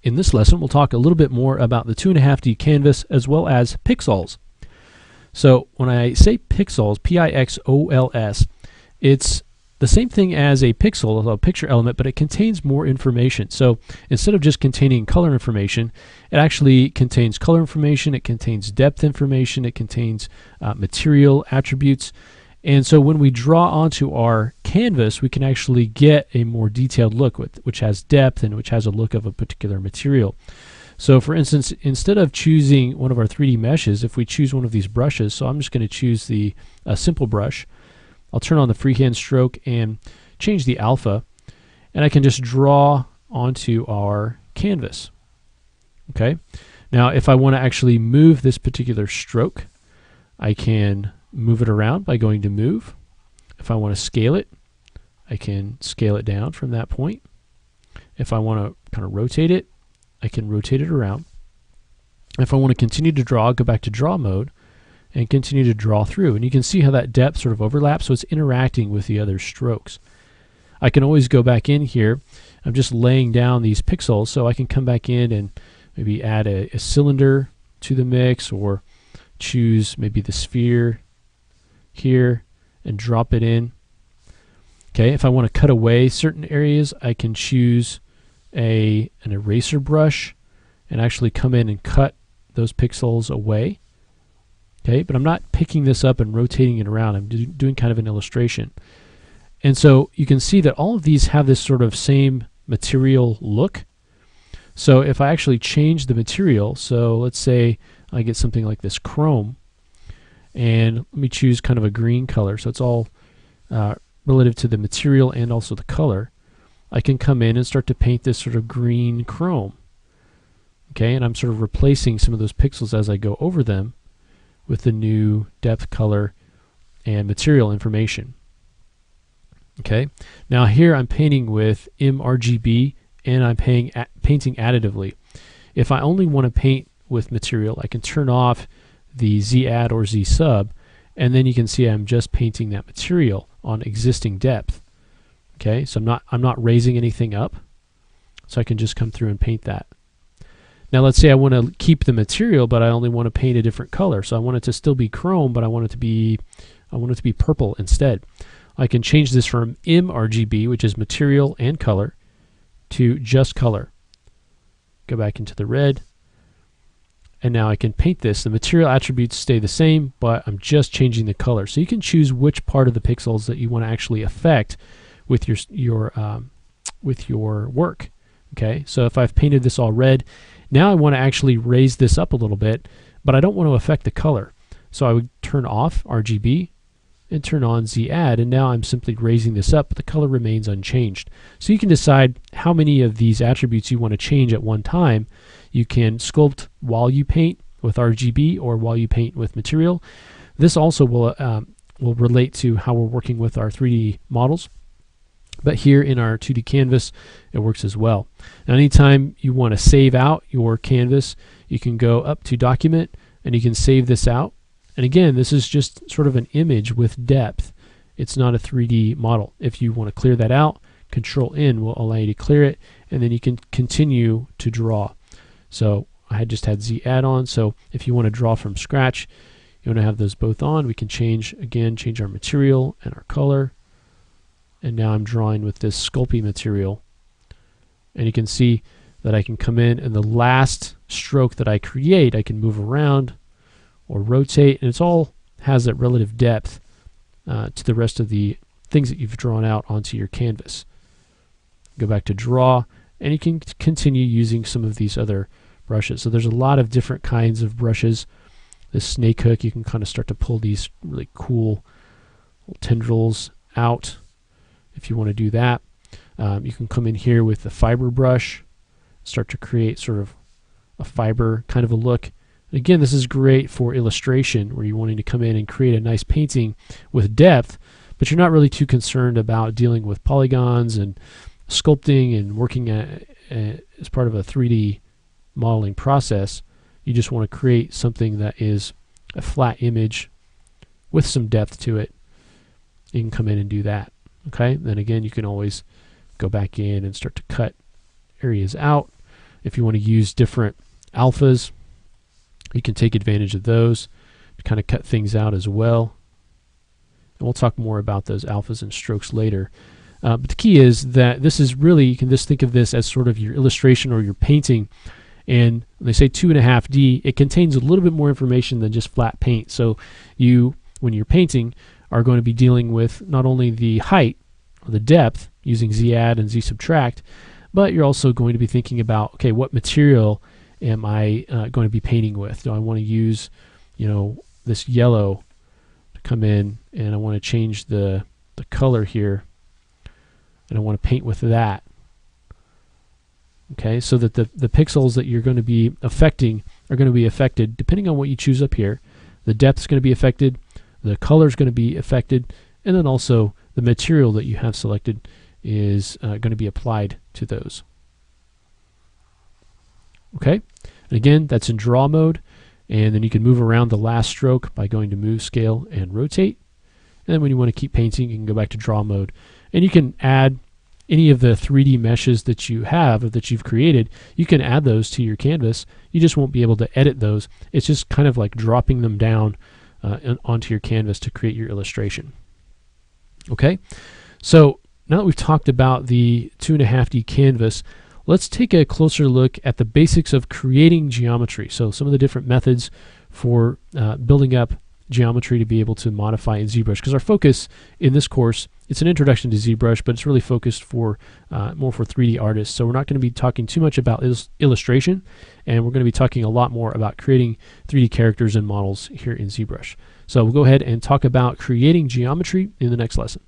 In this lesson, we'll talk a little bit more about the 2.5D canvas as well as pixels. So when I say pixels, P-I-X-O-L-S, it's the same thing as a pixel, a picture element, but it contains more information. So instead of just containing color information, it actually contains color information, it contains depth information, it contains material attributes. And so when we draw onto our canvas, we can actually get a more detailed look which has depth and which has a look of a particular material. So for instance, instead of choosing one of our 3D meshes, if we choose one of these brushes, so I'm just going to choose the simple brush, I'll turn on the freehand stroke and change the alpha, and I can just draw onto our canvas. Okay. Now if I want to actually move this particular stroke, I can move it around by going to move. If I want to scale it, I can scale it down from that point. If I want to kind of rotate it, I can rotate it around. If I want to continue to draw, I'll go back to draw mode and continue to draw through. And you can see how that depth sort of overlaps, so it's interacting with the other strokes. I can always go back in here. I'm just laying down these pixels, so I can come back in and maybe add a cylinder to the mix, or choose maybe the sphere here and drop it in. Okay, if I want to cut away certain areas, I can choose an eraser brush and actually come in and cut those pixels away. Okay, but I'm not picking this up and rotating it around. I'm doing kind of an illustration. And so you can see that all of these have this sort of same material look. So if I actually change the material, so let's say I get something like this chrome, and let me choose kind of a green color, so it's all relative to the material and also the color. I can come in and start to paint this sort of green chrome. Okay, and I'm sort of replacing some of those pixels as I go over them with the new depth, color, and material information. Okay, now here I'm painting with mRGB, and I'm painting additively. If I only want to paint with material, I can turn off the Z add or Z sub, and then you can see I'm just painting that material on existing depth. Okay, so I'm not raising anything up, so I can just come through and paint that. Now let's say I want to keep the material, but I only want to paint a different color. So I want it to still be chrome, but I want it to be purple instead. I can change this from mRGB, which is material and color, to just color. Go back into the red, and now I can paint this. The material attributes stay the same, but I'm just changing the color. So you can choose which part of the pixels that you want to actually affect with your work. Okay, so if I've painted this all red, now I want to actually raise this up a little bit, but I don't want to affect the color. So I would turn off RGB and turn on Z add, and now I'm simply raising this up, but the color remains unchanged. So you can decide how many of these attributes you want to change at one time. You can sculpt while you paint with RGB or while you paint with material. This also will relate to how we're working with our 3D models. But here in our 2D canvas, it works as well. Now, anytime you want to save out your canvas, you can go up to Document, and you can save this out. And again, this is just sort of an image with depth. It's not a 3D model. If you want to clear that out, Control-N will allow you to clear it, and then you can continue to draw. So I just had Z add on, so if you want to draw from scratch, you want to have those both on. We can change our material and our color. And now I'm drawing with this Sculpey material. And you can see that I can come in, and the last stroke that I create, I can move around or rotate, and it's all has that relative depth to the rest of the things that you've drawn out onto your canvas. Go back to draw, and you can continue using some of these other brushes. So there's a lot of different kinds of brushes. This snake hook, you can kind of start to pull these really cool tendrils out. If you want to do that, you can come in here with the fiber brush, start to create sort of a fiber kind of a look. Again, this is great for illustration where you're wanting to come in and create a nice painting with depth, but you're not really too concerned about dealing with polygons and sculpting and working as part of a 3D modeling process. You just want to create something that is a flat image with some depth to it. You can come in and do that. Okay, then again, you can always go back in and start to cut areas out. If you want to use different alphas, you can take advantage of those to kind of cut things out as well. And we'll talk more about those alphas and strokes later. But the key is that this is really, you can just think of this as sort of your illustration or your painting. And when they say 2.5D, it contains a little bit more information than just flat paint. So you, when you're painting, are going to be dealing with not only the height or the depth using Z-add and Z-subtract, but you're also going to be thinking about, okay, what material am I going to be painting with? Do I want to use, you know, this yellow to come in, and I want to change the color here, and I want to paint with that. Okay, so that the pixels that you're going to be affecting are going to be affected depending on what you choose up here. The depth is going to be affected, the color is going to be affected, and then also the material that you have selected is going to be applied to those. Okay, and again, that's in draw mode, and then you can move around the last stroke by going to move, scale, and rotate. And then when you want to keep painting, you can go back to draw mode, and you can add any of the 3D meshes that you have, or that you've created. You can add those to your canvas. You just won't be able to edit those. It's just kind of like dropping them down onto your canvas to create your illustration. Okay, so now that we've talked about the 2.5D canvas, let's take a closer look at the basics of creating geometry. So some of the different methods for building up geometry to be able to modify in ZBrush, because our focus in this course, it's an introduction to ZBrush, but it's really focused for more for 3D artists. So we're not going to be talking too much about illustration, and we're going to be talking a lot more about creating 3D characters and models here in ZBrush. So we'll go ahead and talk about creating geometry in the next lesson.